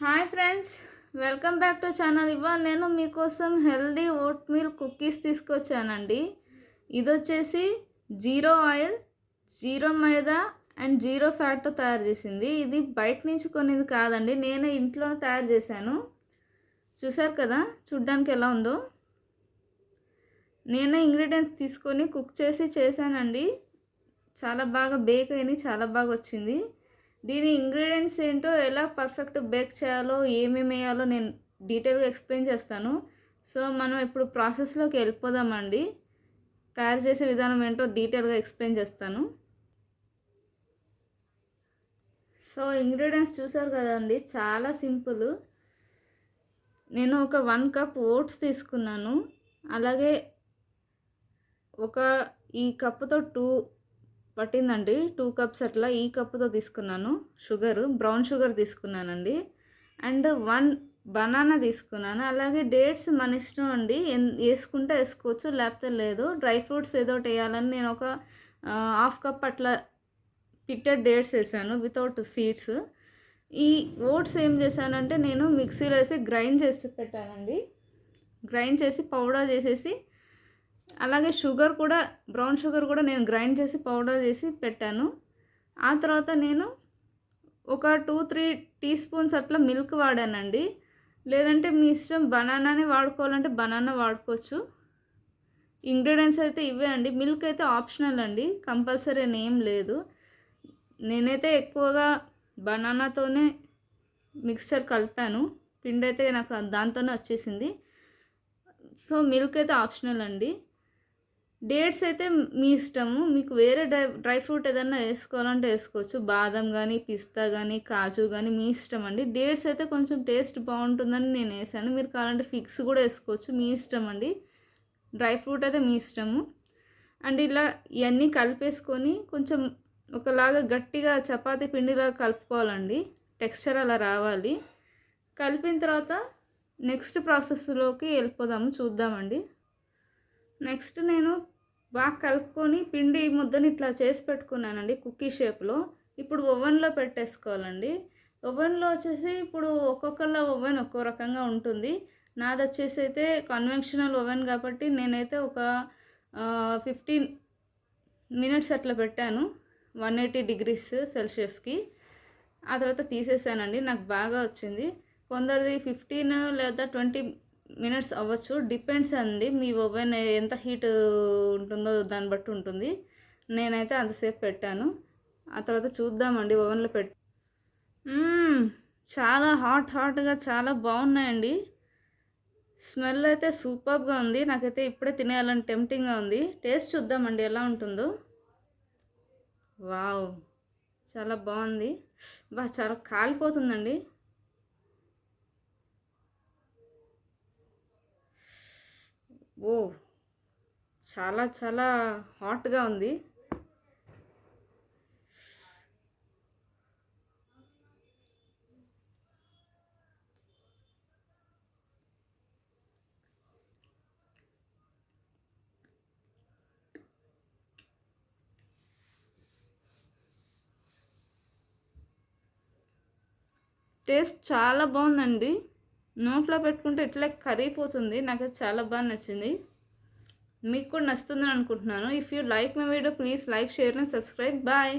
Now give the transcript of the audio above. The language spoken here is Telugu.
Hi friends, welcome back to channel. ఇవాళ నేను మీకోసం హెల్దీ ఓట్ మీల్ కుకీస్ తీసుకొచ్చానండి. ఇది వచ్చేసి zero oil, zero maida and zero ఫ్యాట్తో తయారు చేసింది. ఇది బయట నుంచి కొనేది కాదండి, నేనే ఇంట్లో తయారు చేశాను. చూసారు కదా చూడ్డానికి ఎలా ఉందో. నేనే ఇంగ్రీడియంట్స్ తీసుకొని కుక్ చేశానండి. చాలా బాగా బేక్ అయింది, చాలా బాగా వచ్చింది. దీని ఇంగ్రీడియంట్స్ ఏంటో, ఎలా పర్ఫెక్ట్ బేక్ చేయాలో, ఏమేమి వేయాలో నేను డీటెయిల్గా ఎక్స్ప్లెయిన్ చేస్తాను. సో మనం ఇప్పుడు ప్రాసెస్లోకి వెళ్ళిపోదామండి. తయారు చేసే విధానం ఏంటో డీటెయిల్గా ఎక్స్ప్లెయిన్ చేస్తాను. సో ఇంగ్రీడియంట్స్ చూసారు కదండి, చాలా సింపుల్. నేను ఒక 1 కప్ ఓట్స్ తీసుకున్నాను. అలాగే ఈ కప్పుతో 2 పట్టిందండి, 2 కప్స్ అట్లా ఈ కప్పుతో తీసుకున్నాను. బ్రౌన్ షుగర్ తీసుకున్నానండి. అండ్ 1 బనానా తీసుకున్నాను. అలాగే డేట్స్ మన ఇష్టం అండి, వేసుకుంటే వేసుకోవచ్చు, లేకపోతే లేదు. డ్రై ఫ్రూట్స్ ఏదో ఒకటి వేయాలని నేను ఒక 1/2 కప్ అట్లా పిట్టెడ్ డేట్స్ వేసాను వితౌట్ సీడ్స్. ఈ ఓట్స్ ఏం చేశానంటే, నేను మిక్సీలో వేసి గ్రైండ్ చేసి పెట్టానండి. గ్రైండ్ చేసి పౌడర్ చేసేసి, అలాగే బ్రౌన్ షుగర్ కూడా నేను గ్రైండ్ చేసి పౌడర్ చేసి పెట్టాను. ఆ తర్వాత నేను ఒక 2-3 టీ స్పూన్స్ అట్లా మిల్క్ వాడానండి. లేదంటే మీ ఇష్టం, బనానానే వాడుకోవాలంటే బనానా వాడుకోవచ్చు. ఇంగ్రీడియంట్స్ అయితే ఇవే అండి. మిల్క్ అయితే ఆప్షనల్ అండి, కంపల్సరీ అని ఏం లేదు. నేనైతే ఎక్కువగా బనానాతోనే మిక్స్చర్ కలిపాను. పిండి అయితే నాకు దాంతోనే వచ్చేసింది. సో మిల్క్ అయితే ఆప్షనల్ అండి. డేట్స్ అయితే మీ ఇష్టము, మీకు వేరే డ్రై ఫ్రూట్ ఏదైనా వేసుకోవాలంటే వేసుకోవచ్చు. బాదం కానీ, పిస్తా కానీ, కాజు కానీ మీ ఇష్టం అండి. డేట్స్ అయితే కొంచెం టేస్ట్ బాగుంటుందని నేను వేసాను. మీరు కావాలంటే ఫిక్స్ కూడా వేసుకోవచ్చు, మీ ఇష్టం అండి. డ్రై ఫ్రూట్ అయితే మీ ఇష్టము. అండ్ ఇలా ఇవన్నీ కలిపేసుకొని కొంచెం ఒకలాగా గట్టిగా చపాతీ పిండిలా కలుపుకోవాలండి. టెక్స్చర్ అలా రావాలి. కలిపిన తర్వాత నెక్స్ట్ ప్రాసెస్లోకి వెళ్ళిపోదాము, చూద్దామండి. నెక్స్ట్ నేను బాగా కలుపుకొని పిండి ముద్దని ఇట్లా చేసి పెట్టుకున్నానండి కుక్కీ షేప్లో. ఇప్పుడు ఓవెన్లో పెట్టేసుకోవాలండి. ఓవెన్లో వచ్చేసి ఇప్పుడు ఒక్కొక్కళ్ళ ఓవెన్ ఒక్కో రకంగా ఉంటుంది. నాది వచ్చేసి అయితే కన్వెన్షనల్ ఓవెన్ కాబట్టి నేనైతే ఒక 15 మినిట్స్ అట్లా పెట్టాను, 180 degrees సెల్సియస్కి. ఆ తర్వాత తీసేసానండి, నాకు బాగా వచ్చింది. కొందరిది 15 లేదా 20 మినిట్స్ అవ్వచ్చు, డిపెండ్స్ అండి. మీ ఓవెన్ ఎంత హీట్ ఉంటుందో దాన్ని బట్టి ఉంటుంది. నేనైతే అంతసేపు పెట్టాను. ఆ తర్వాత చూద్దామండి ఓవెన్లో చాలా హాట్గా చాలా బాగున్నాయండి. స్మెల్ అయితే సూపర్గా ఉంది. నాకైతే ఇప్పుడే తినేయాలని టెంప్టింగ్గా ఉంది. టేస్ట్ చూద్దామండి ఎలా ఉంటుందో. వావ్, చాలా బాగుంది. చాలా కాలిపోతుందండి. ఓ, చాలా చాలా హాట్గా ఉంది. టేస్ట్ చాలా బాగుందండి. నోట్లో పెట్టుకుంటే ఇట్లా కరిగిపోతుంది. నాకు చాలా బాగా నచ్చింది. మీకు కూడా నచ్చుతుందని అనుకుంటున్నాను. If you like my video, please like, share and subscribe. Bye.